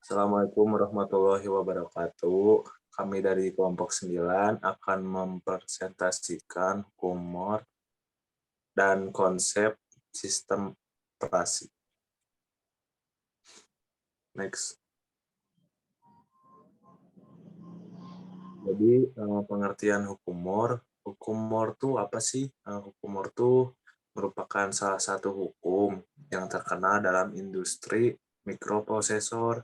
Assalamualaikum warahmatullahi wabarakatuh. Kami dari kelompok 9 akan mempresentasikan humor dan konsep sistem operasi. Next. Jadi pengertian humor tuh apa sih? Humor tuh merupakan salah satu hukum yang terkenal dalam industri mikroprosesor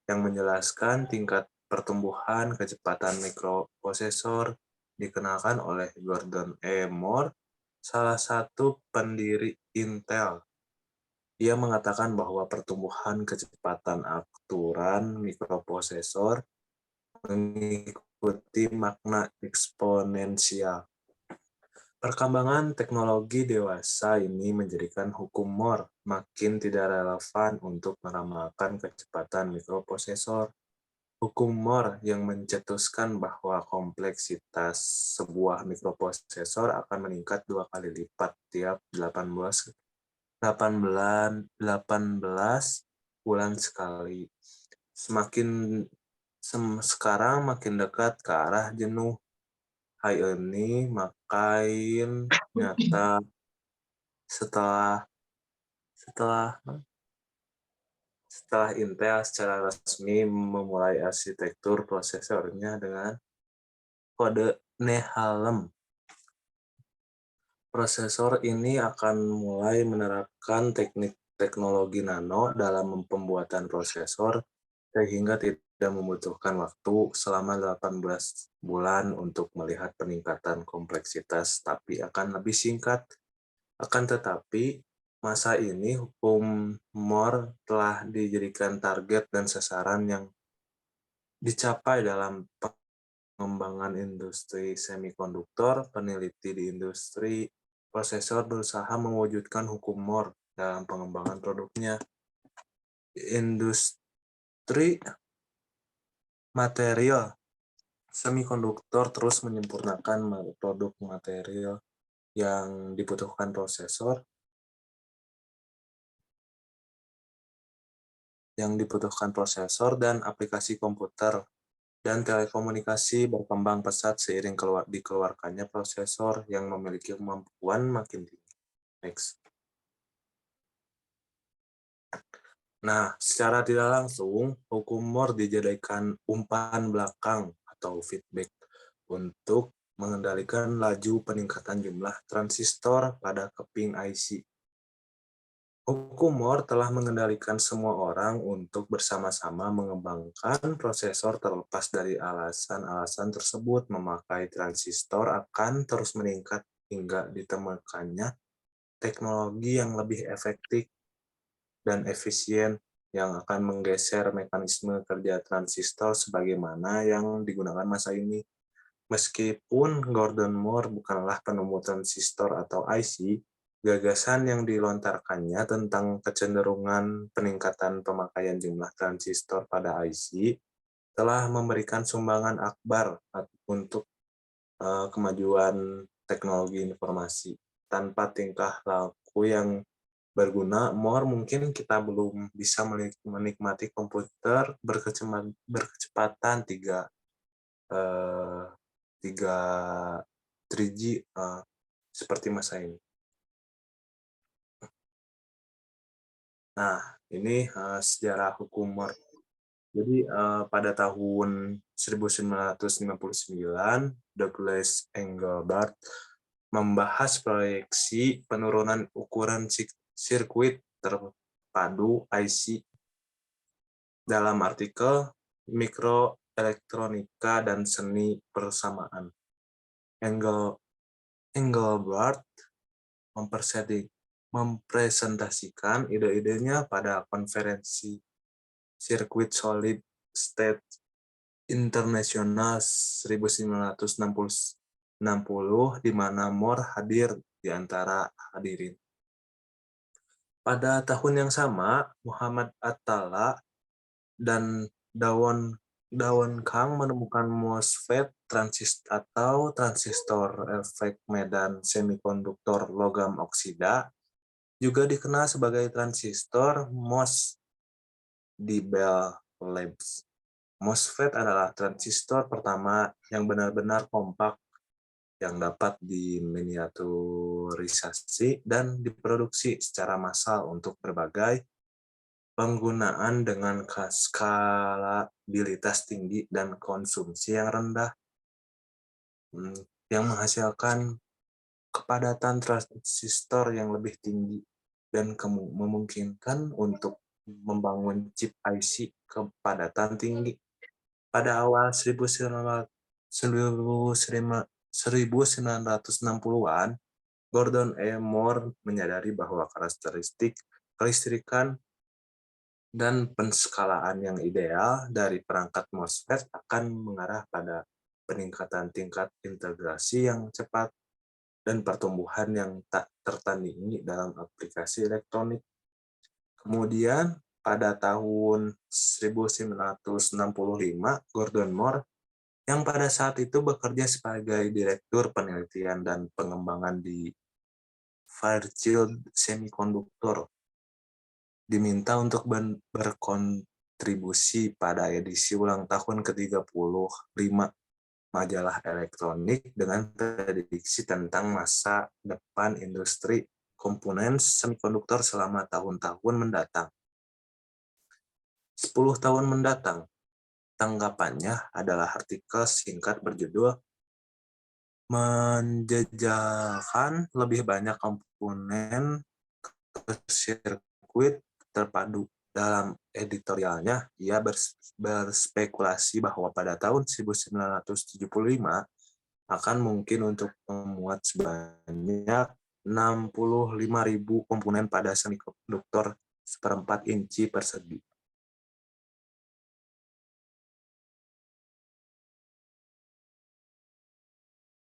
yang menjelaskan tingkat pertumbuhan kecepatan mikroprosesor dikenalkan oleh Gordon E. Moore, salah satu pendiri Intel. Ia mengatakan bahwa pertumbuhan kecepatan aturan mikroprosesor mengikuti makna eksponensial. Perkembangan teknologi dewasa ini menjadikan hukum Moore makin tidak relevan untuk meramalkan kecepatan mikroprosesor. Hukum Moore yang mencetuskan bahwa kompleksitas sebuah mikroprosesor akan meningkat 2 kali lipat tiap 18 bulan sekali. Sekarang makin dekat ke arah jenuh. Hal ini makin nyata setelah Intel secara resmi memulai arsitektur prosesornya dengan kode Nehalem. Prosesor ini akan mulai menerapkan teknik teknologi nano dalam pembuatan prosesor sehingga tidak membutuhkan waktu selama 18 bulan untuk melihat peningkatan kompleksitas, tapi akan lebih singkat. Akan tetapi, masa ini hukum Moore telah dijadikan target dan sasaran yang dicapai dalam pengembangan industri semikonduktor. Peneliti di industri prosesor berusaha mewujudkan hukum Moore dalam pengembangan produknya. Industri material semikonduktor terus menyempurnakan produk material yang dibutuhkan prosesor dan aplikasi komputer dan telekomunikasi berkembang pesat seiring dikeluarkannya prosesor yang memiliki kemampuan makin tinggi. Next. Nah, secara tidak langsung, hukum Moore dijadikan umpan belakang atau feedback untuk mengendalikan laju peningkatan jumlah transistor pada keping IC. Hukum Moore telah mengendalikan semua orang untuk bersama-sama mengembangkan prosesor terlepas dari alasan-alasan tersebut. Memakai transistor akan terus meningkat hingga ditemukannya teknologi yang lebih efektif dan efisien yang akan menggeser mekanisme kerja transistor sebagaimana yang digunakan masa ini. Meskipun Gordon Moore bukanlah penemu transistor atau IC, gagasan yang dilontarkannya tentang kecenderungan peningkatan pemakaian jumlah transistor pada IC telah memberikan sumbangan akbar untuk kemajuan teknologi informasi. Tanpa tingkah laku yang berguna, Moore mungkin kita belum bisa menikmati komputer berkecepatan 3 3G seperti masa ini. Nah, ini sejarah hukum Moore. Jadi pada tahun 1959, Douglas Engelbart membahas proyeksi penurunan ukuran sirkuit terpadu IC dalam artikel Mikroelektronika dan Seni Persamaan. Engelbart mempresentasikan ide-idenya pada konferensi sirkuit solid state internasional 1960 di mana Moore hadir di antara hadirin. Pada tahun yang sama, Muhammad Attallah dan Dawon Kang menemukan MOSFET transistor efek medan semikonduktor logam oksida juga dikenal sebagai transistor MOS di Bell Labs. MOSFET adalah transistor pertama yang benar-benar kompak yang dapat diminiaturisasi dan diproduksi secara massal untuk berbagai penggunaan dengan skalabilitas tinggi dan konsumsi yang rendah, yang menghasilkan kepadatan transistor yang lebih tinggi dan memungkinkan untuk membangun chip IC kepadatan tinggi. Pada awal 1960-an, Gordon E. Moore menyadari bahwa karakteristik kelistrikan dan penskalaan yang ideal dari perangkat MOSFET akan mengarah pada peningkatan tingkat integrasi yang cepat dan pertumbuhan yang tak tertandingi dalam aplikasi elektronik. Kemudian, pada tahun 1965, Gordon Moore yang pada saat itu bekerja sebagai Direktur Penelitian dan Pengembangan di Fairchild Semiconductor, diminta untuk berkontribusi pada edisi ulang tahun ke-35 majalah elektronik dengan prediksi tentang masa depan industri komponen semikonduktor selama tahun-tahun mendatang. 10 tahun mendatang, tanggapannya adalah artikel singkat berjudul "Menjejalkan lebih banyak komponen ke sirkuit terpadu." Dalam editorialnya, ia berspekulasi bahwa pada tahun 1975 akan mungkin untuk memuat sebanyak 65.000 komponen pada semikonduktor 1/4 inci persegi.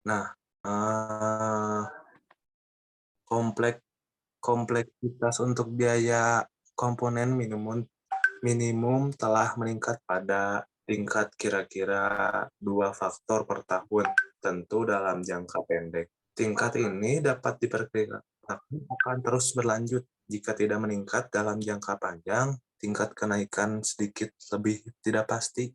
Nah, kompleksitas untuk biaya komponen minimum telah meningkat pada tingkat kira-kira 2 faktor per tahun, tentu dalam jangka pendek. Tingkat ini dapat diperkirakan akan terus berlanjut jika tidak meningkat dalam jangka panjang. Tingkat kenaikan sedikit lebih tidak pasti.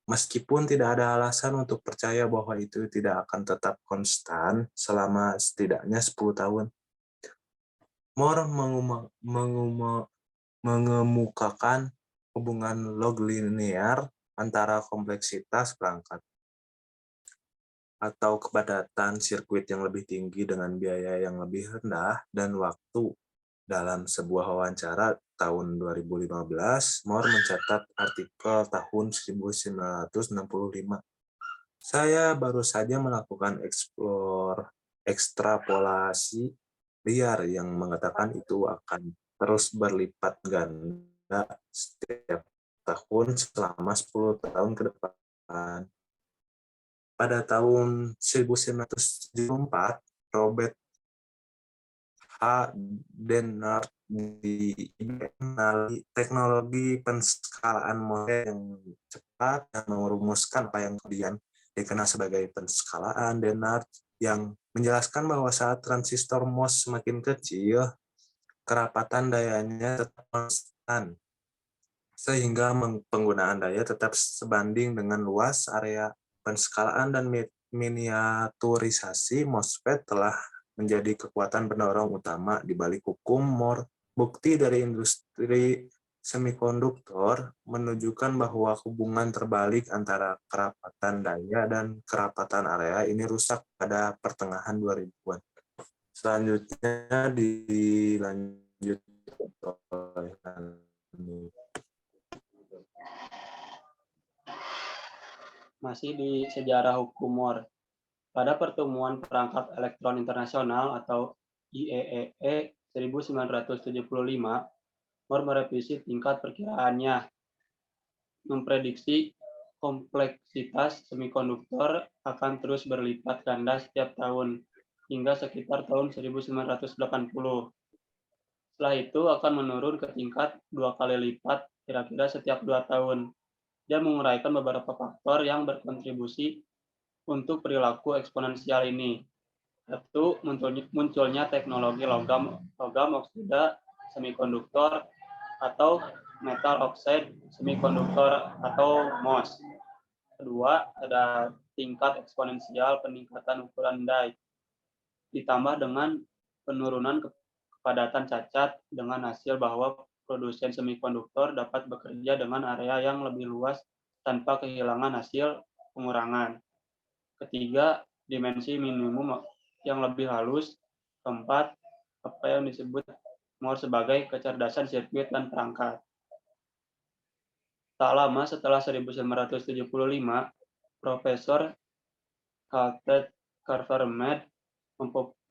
Meskipun tidak ada alasan untuk percaya bahwa itu tidak akan tetap konstan selama setidaknya 10 tahun. Moore mengemukakan hubungan log linear antara kompleksitas perangkat atau kepadatan sirkuit yang lebih tinggi dengan biaya yang lebih rendah dan waktu. Dalam sebuah wawancara tahun 2015, Moore mencatat artikel tahun 1965. Saya baru saja melakukan ekstrapolasi liar yang mengatakan itu akan terus berlipat ganda setiap tahun selama 10 tahun ke depan. Pada tahun 1974, Robert H. Dennard di IBM mengenali teknologi penskalaan model yang cepat dan merumuskan apa yang kemudian dikenal sebagai penskalaan Dennard, yang menjelaskan bahwa saat transistor MOS semakin kecil, kerapatan dayanya tetap konstan, sehingga penggunaan daya tetap sebanding dengan luas area. Penskalaan dan miniaturisasi MOSFET telah menjadi kekuatan pendorong utama di balik hukum Moore. Bukti dari industri semikonduktor menunjukkan bahwa hubungan terbalik antara kerapatan daya dan kerapatan area ini rusak pada pertengahan 2000-an. Selanjutnya dilanjut oleh masih di sejarah hukum Moore. Pada pertemuan perangkat elektron internasional atau IEEE 1975, Moore merevisi tingkat perkiraannya, memprediksi kompleksitas semikonduktor akan terus berlipat ganda setiap tahun hingga sekitar tahun 1980. Setelah itu akan menurun ke tingkat 2 kali lipat kira-kira setiap 2 tahun. Dia menguraikan beberapa faktor yang berkontribusi untuk perilaku eksponensial ini. Satu, munculnya teknologi logam oksida semikonduktor atau metal oxide semikonduktor atau MOS. Kedua, ada tingkat eksponensial peningkatan ukuran die, ditambah dengan penurunan kepadatan cacat dengan hasil bahwa produsen semikonduktor dapat bekerja dengan area yang lebih luas tanpa kehilangan hasil pengurangan. Ketiga, dimensi minimum yang lebih halus. Keempat, apa yang disebut Moore sebagai kecerdasan sirkuit dan perangkat. Tak lama setelah 1975, Profesor Caltech Carver-Mead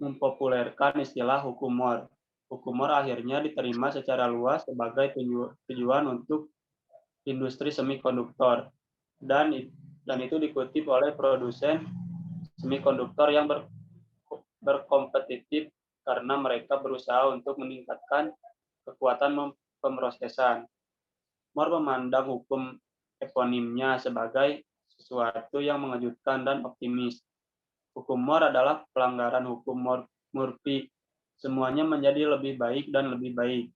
mempopulerkan istilah hukum Moore. Hukum Moore akhirnya diterima secara luas sebagai tujuan untuk industri semikonduktor, dan itu dikutip oleh produsen semikonduktor yang berkompetitif karena mereka berusaha untuk meningkatkan kekuatan pemrosesan. Moore memandang hukum eponimnya sebagai sesuatu yang mengejutkan dan optimis. Hukum Moore adalah pelanggaran hukum Murphy. Semuanya menjadi lebih baik dan lebih baik.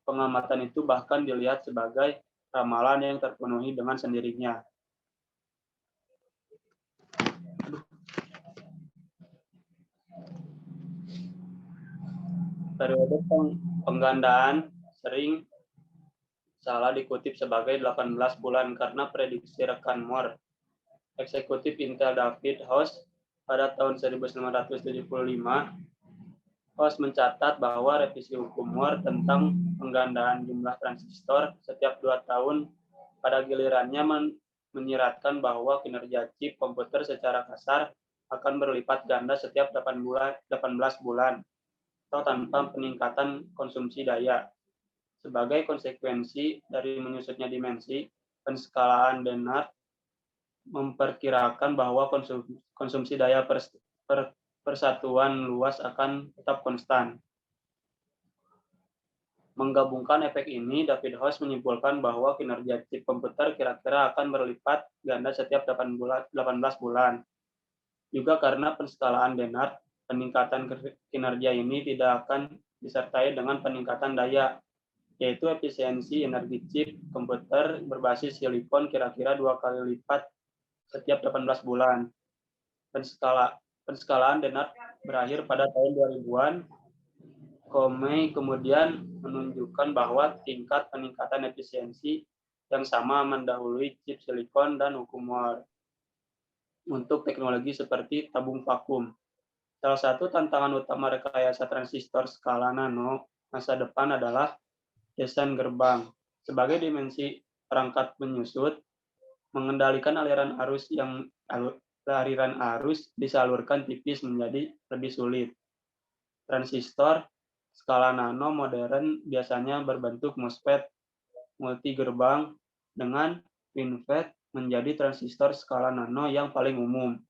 Pengamatan itu bahkan dilihat sebagai ramalan yang terpenuhi dengan sendirinya. Periode penggandaan sering salah dikutip sebagai 18 bulan karena prediksi rekan Moore. Eksekutif Intel David House pada tahun 1975, House mencatat bahwa revisi hukum Moore tentang penggandaan jumlah transistor setiap 2 tahun pada gilirannya menyiratkan bahwa kinerja chip komputer secara kasar akan berlipat ganda setiap 18 bulan atau tanpa peningkatan konsumsi daya. Sebagai konsekuensi dari menyusutnya dimensi, penskalaan Dennard memperkirakan bahwa konsumsi daya persatuan luas akan tetap konstan. Menggabungkan efek ini, David House menyimpulkan bahwa kinerja chip komputer kira-kira akan berlipat ganda setiap 18 bulan. Juga karena penskalaan Dennard, peningkatan kinerja ini tidak akan disertai dengan peningkatan daya, yaitu efisiensi energi chip komputer berbasis silikon kira-kira 2 kali lipat setiap 18 bulan. Penskalaan Dennard berakhir pada tahun 2000-an. Comey kemudian menunjukkan bahwa tingkat peningkatan efisiensi yang sama mendahului chip silikon dan hukum Moore untuk teknologi seperti tabung vakum. Salah satu tantangan utama rekayasa transistor skala nano masa depan adalah desain gerbang. Sebagai dimensi perangkat menyusut, mengendalikan aliran arus disalurkan tipis menjadi lebih sulit. Transistor skala nano modern biasanya berbentuk MOSFET multi gerbang dengan FinFET menjadi transistor skala nano yang paling umum.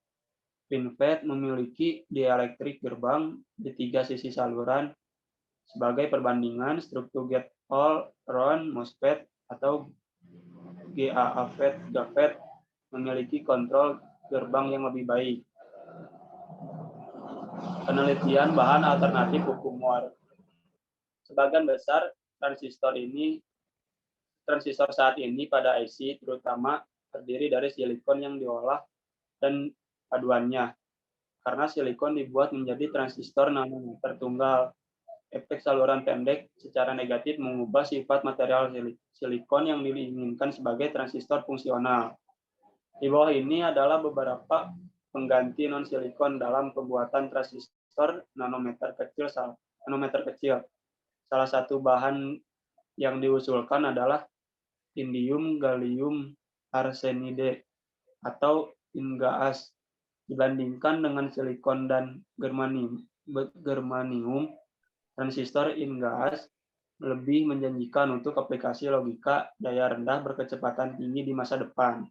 FinFET memiliki dielektrik gerbang di 3 sisi saluran. Sebagai perbandingan, struktur Gate-All-Around MOSFET atau GAA-FET memiliki kontrol gerbang yang lebih baik. Penelitian bahan alternatif hukum Moore. Sebagian besar transistor saat ini pada IC terutama terdiri dari silikon yang diolah dan paduannya. Karena silikon dibuat menjadi transistor nanometer tunggal, efek saluran pendek secara negatif mengubah sifat material silikon yang diinginkan sebagai transistor fungsional. Di bawah ini adalah beberapa pengganti non-silikon dalam pembuatan transistor nanometer kecil. Salah satu bahan yang diusulkan adalah indium gallium arsenide atau InGaAs. Dibandingkan dengan silikon dan germanium, transistor InGaAs lebih menjanjikan untuk aplikasi logika daya rendah berkecepatan tinggi di masa depan.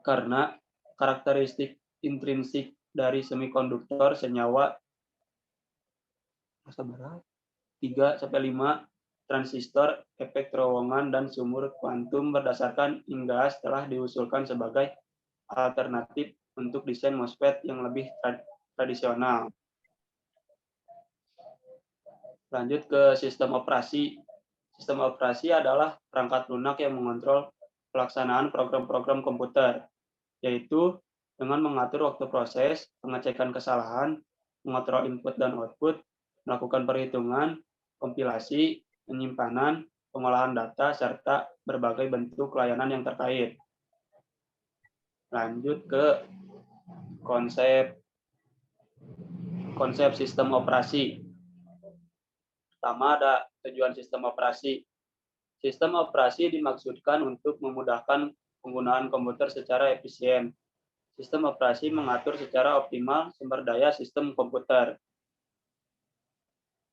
Karena karakteristik intrinsik dari semikonduktor senyawa 3-5 transistor, efek terowongan, dan sumur kuantum berdasarkan InGaAs telah diusulkan sebagai alternatif untuk desain MOSFET yang lebih tradisional. Lanjut ke sistem operasi. Sistem operasi adalah perangkat lunak yang mengontrol pelaksanaan program-program komputer, yaitu dengan mengatur waktu proses, pengecekan kesalahan, mengontrol input dan output, melakukan perhitungan, kompilasi, penyimpanan, pengolahan data, serta berbagai bentuk layanan yang terkait. Lanjut ke konsep sistem operasi. Pertama ada tujuan sistem operasi. Sistem operasi dimaksudkan untuk memudahkan penggunaan komputer secara efisien. Sistem operasi mengatur secara optimal sumber daya sistem komputer.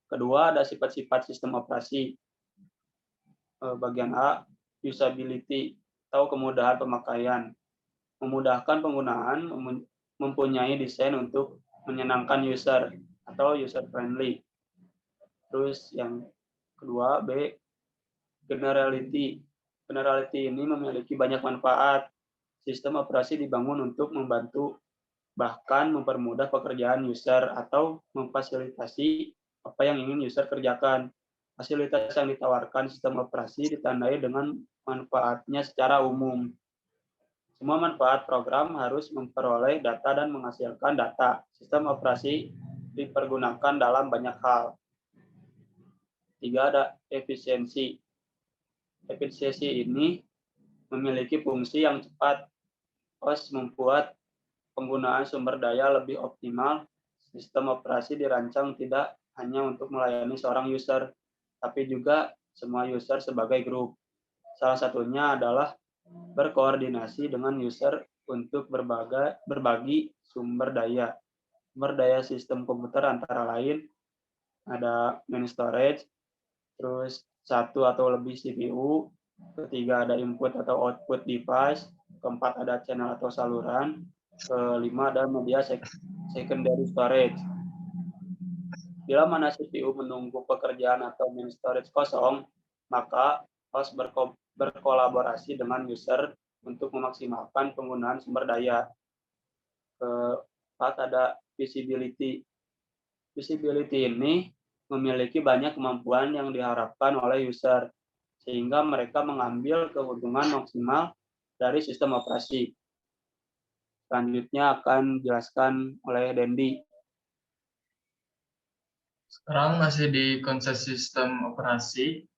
Kedua, ada sifat-sifat sistem operasi. Bagian A, usability atau kemudahan pemakaian. Memudahkan penggunaan, mempunyai desain untuk menyenangkan user atau user friendly. Terus yang kedua, B, generality. Generality ini memiliki banyak manfaat. Sistem operasi dibangun untuk membantu bahkan mempermudah pekerjaan user atau memfasilitasi apa yang ingin user kerjakan. Fasilitas yang ditawarkan sistem operasi ditandai dengan manfaatnya secara umum. Semua manfaat program harus memperoleh data dan menghasilkan data. Sistem operasi dipergunakan dalam banyak hal. 3, ada efisiensi. Efisiensi ini memiliki fungsi yang cepat. OS membuat penggunaan sumber daya lebih optimal. Sistem operasi dirancang tidak hanya untuk melayani seorang user, tapi juga semua user sebagai grup. Salah satunya adalah berkoordinasi dengan user untuk berbagi sumber daya. Sumber daya sistem komputer antara lain ada main storage, terus satu atau lebih CPU, ketiga ada input atau output device, keempat ada channel atau saluran, kelima ada media secondary storage. Bila mana CPU menunggu pekerjaan atau main storage kosong, maka host berkolaborasi dengan user untuk memaksimalkan penggunaan sumber daya. Keempat ada visibility. Visibility ini memiliki banyak kemampuan yang diharapkan oleh user, sehingga mereka mengambil keuntungan maksimal dari sistem operasi. Selanjutnya akan dijelaskan oleh Dendi. Sekarang masih di konsep sistem operasi.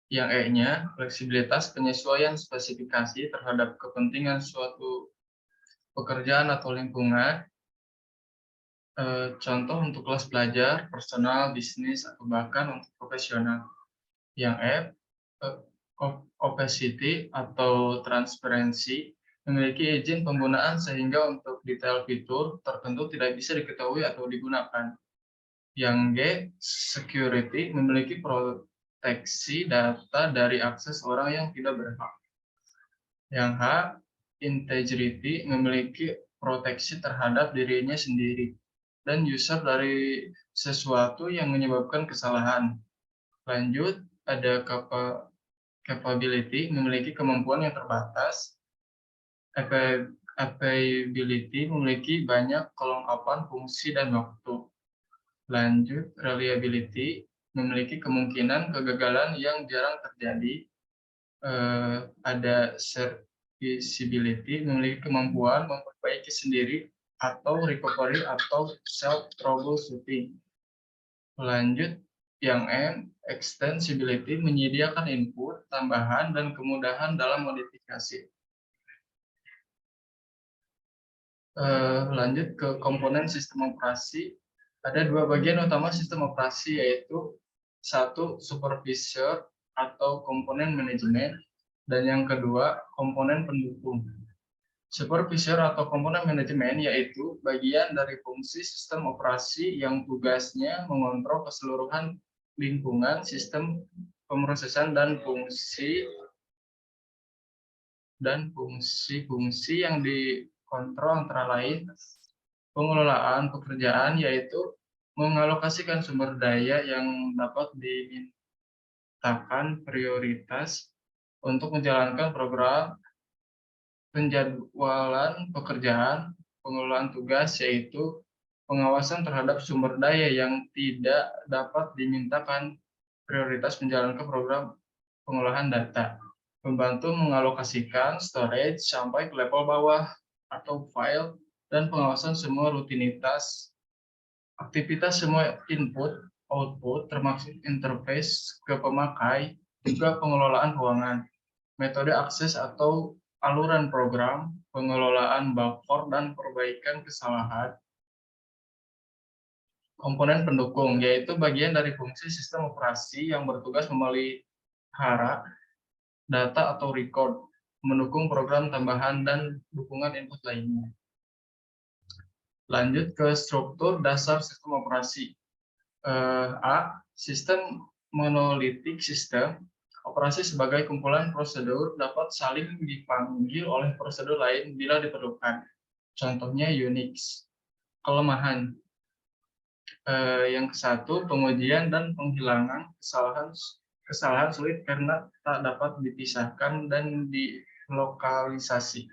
Yang E-nya, fleksibilitas penyesuaian spesifikasi terhadap kepentingan suatu pekerjaan atau lingkungan. Contoh untuk kelas belajar, personal, bisnis, atau bahkan untuk profesional. Yang F, opacity atau transparansi, memiliki izin penggunaan sehingga untuk detail fitur tertentu tidak bisa diketahui atau digunakan. Yang G, security, memiliki proteksi data dari akses orang yang tidak berhak. Yang H, integrity, memiliki proteksi terhadap dirinya sendiri dan user dari sesuatu yang menyebabkan kesalahan. Lanjut, ada capability, memiliki kemampuan yang terbatas. Availability, memiliki banyak kelengkapan fungsi dan waktu. Lanjut, reliability, memiliki kemungkinan kegagalan yang jarang terjadi. Ada serviceability, memiliki kemampuan memperbaiki sendiri atau recovery atau self-troubleshooting. Lanjut, yang M, extensibility, menyediakan input, tambahan, dan kemudahan dalam modifikasi. Lanjut ke komponen sistem operasi. Ada dua bagian utama sistem operasi, yaitu satu, supervisor atau komponen manajemen, dan yang kedua, komponen pendukung. Supervisor atau komponen manajemen yaitu bagian dari fungsi sistem operasi yang tugasnya mengontrol keseluruhan lingkungan sistem pemrosesan dan fungsi-fungsi yang dikontrol antara lain pengelolaan pekerjaan, yaitu mengalokasikan sumber daya yang dapat dimintakan prioritas untuk menjalankan program, penjadwalan pekerjaan, pengelolaan tugas, yaitu pengawasan terhadap sumber daya yang tidak dapat dimintakan prioritas menjalankan program pengolahan data, membantu mengalokasikan storage sampai ke level bawah atau file, dan pengawasan semua rutinitas, aktivitas semua input, output, termasuk interface ke pemakai, juga pengelolaan ruangan, metode akses atau aluran program, pengelolaan buffer dan perbaikan kesalahan, komponen pendukung, yaitu bagian dari fungsi sistem operasi yang bertugas memelihara data atau record, mendukung program tambahan dan dukungan input lainnya. Lanjut ke struktur dasar sistem operasi. A. Sistem monolitik sistem operasi sebagai kumpulan prosedur dapat saling dipanggil oleh prosedur lain bila diperlukan. Contohnya Unix. Kelemahan. Yang ke-1, pengujian dan penghilangan kesalahan sulit karena tak dapat dipisahkan dan dilokalisasi.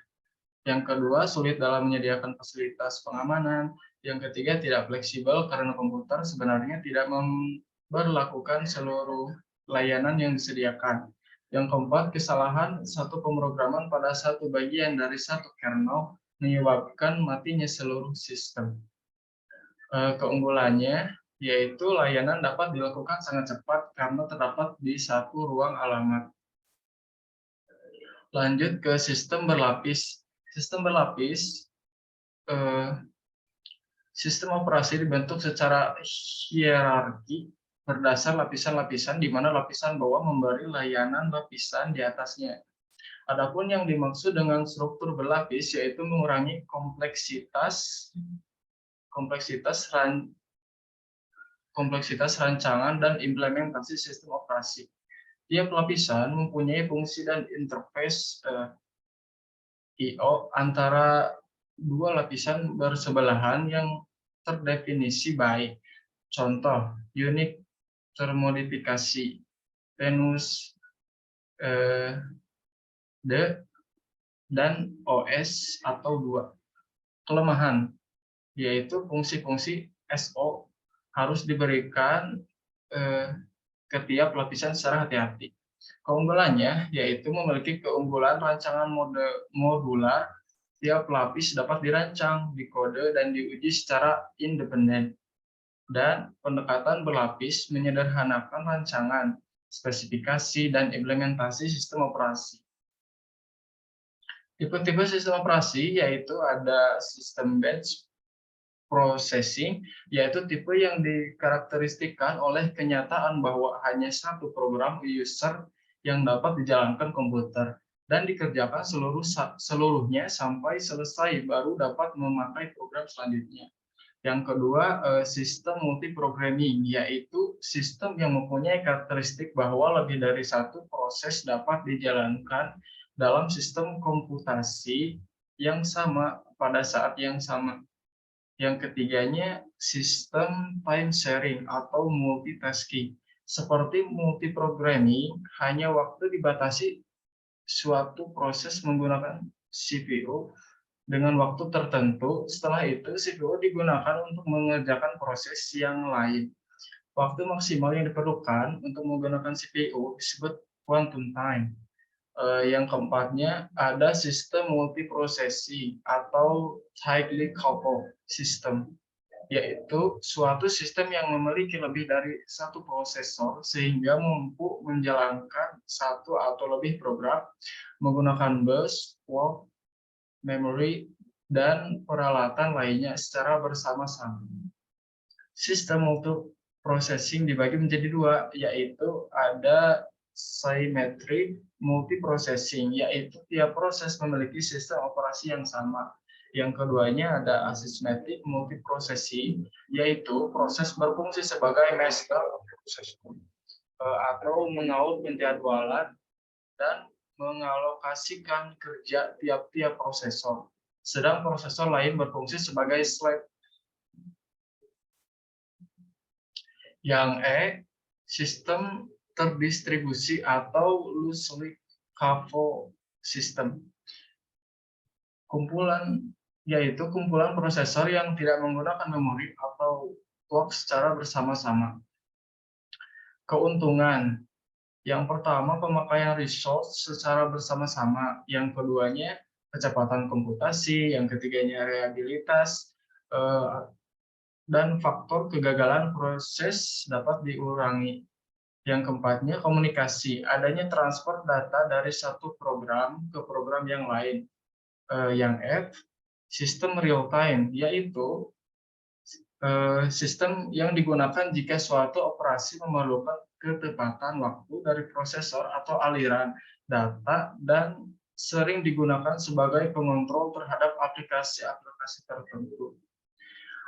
Yang kedua, sulit dalam menyediakan fasilitas pengamanan. Yang ketiga, tidak fleksibel karena komputer sebenarnya tidak memberlakukan seluruh layanan yang disediakan. Yang keempat, kesalahan satu pemrograman pada satu bagian dari satu kernel menyebabkan matinya seluruh sistem. Keunggulannya yaitu layanan dapat dilakukan sangat cepat karena terdapat di satu ruang alamat. Lanjut ke sistem berlapis. Sistem berlapis, sistem operasi dibentuk secara hierarki berdasar lapisan-lapisan, di mana lapisan bawah memberi layanan lapisan di atasnya. Adapun yang dimaksud dengan struktur berlapis yaitu mengurangi kompleksitas rancangan dan implementasi sistem operasi. Tiap lapisan mempunyai fungsi dan interface I/O antara dua lapisan bersebelahan yang terdefinisi baik. Contoh, Unix termodifikasi, Venus D, dan OS atau 2. Kelemahan, yaitu fungsi-fungsi SO harus diberikan ke tiap lapisan secara hati-hati. Keunggulannya yaitu memiliki keunggulan rancangan modular, tiap lapis dapat dirancang, dikode, dan diuji secara independen. Dan pendekatan berlapis menyederhanakan rancangan, spesifikasi, dan implementasi sistem operasi. Tipe-tipe sistem operasi yaitu ada sistem batch processing, yaitu tipe yang dikarakteristikkan oleh kenyataan bahwa hanya satu program user yang dapat dijalankan komputer dan dikerjakan seluruhnya sampai selesai baru dapat memakai program selanjutnya. Yang kedua, sistem multiprogramming, yaitu sistem yang mempunyai karakteristik bahwa lebih dari satu proses dapat dijalankan dalam sistem komputasi yang sama pada saat yang sama. Yang ketiganya, sistem time sharing atau multitasking. Seperti multiprogramming, hanya waktu dibatasi suatu proses menggunakan CPU dengan waktu tertentu. Setelah itu, CPU digunakan untuk mengerjakan proses yang lain. Waktu maksimal yang diperlukan untuk menggunakan CPU disebut quantum time. Yang keempatnya ada sistem multiprocessing atau tightly coupled system, yaitu suatu sistem yang memiliki lebih dari satu prosesor sehingga mampu menjalankan satu atau lebih program menggunakan bus, work, memory, dan peralatan lainnya secara bersama-sama. Sistem multiprocessing dibagi menjadi dua, yaitu ada symmetric multiprocessing, yaitu tiap proses memiliki sistem operasi yang sama. Yang keduanya ada asymmetric multiprocessing, yaitu proses berfungsi sebagai master atau mengatur penjadwalan dan mengalokasikan kerja tiap-tiap prosesor. Sedang prosesor lain berfungsi sebagai slave. Yang sistem terdistribusi atau loosely coupled system. Kumpulan yaitu kumpulan prosesor yang tidak menggunakan memori atau clock secara bersama-sama. Keuntungan. Yang pertama, pemakaian resource secara bersama-sama. Yang keduanya, kecepatan komputasi. Yang ketiganya, reliabilitas. Dan faktor kegagalan proses dapat dikurangi. Yang keempatnya, komunikasi. Adanya transfer data dari satu program ke program yang lain. Yang F, sistem real time, yaitu sistem yang digunakan jika suatu operasi memerlukan ketepatan waktu dari prosesor atau aliran data dan sering digunakan sebagai pengontrol terhadap aplikasi-aplikasi tertentu.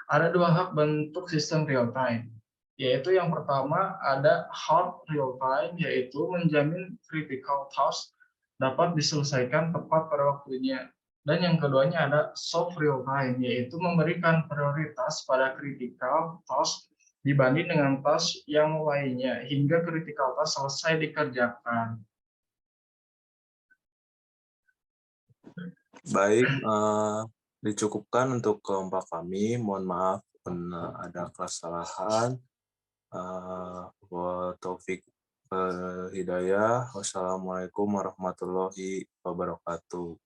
Ada dua hak bentuk sistem real time, yaitu yang pertama ada hard real time, yaitu menjamin critical task dapat diselesaikan tepat pada waktunya. Dan yang keduanya ada soft real time, yaitu memberikan prioritas pada critical task dibanding dengan task yang lainnya hingga critical task selesai dikerjakan. Baik, dicukupkan untuk kelompok kami. Mohon maaf ada kesalahan. Wa taufik hidayah. Wassalamualaikum warahmatullahi wabarakatuh.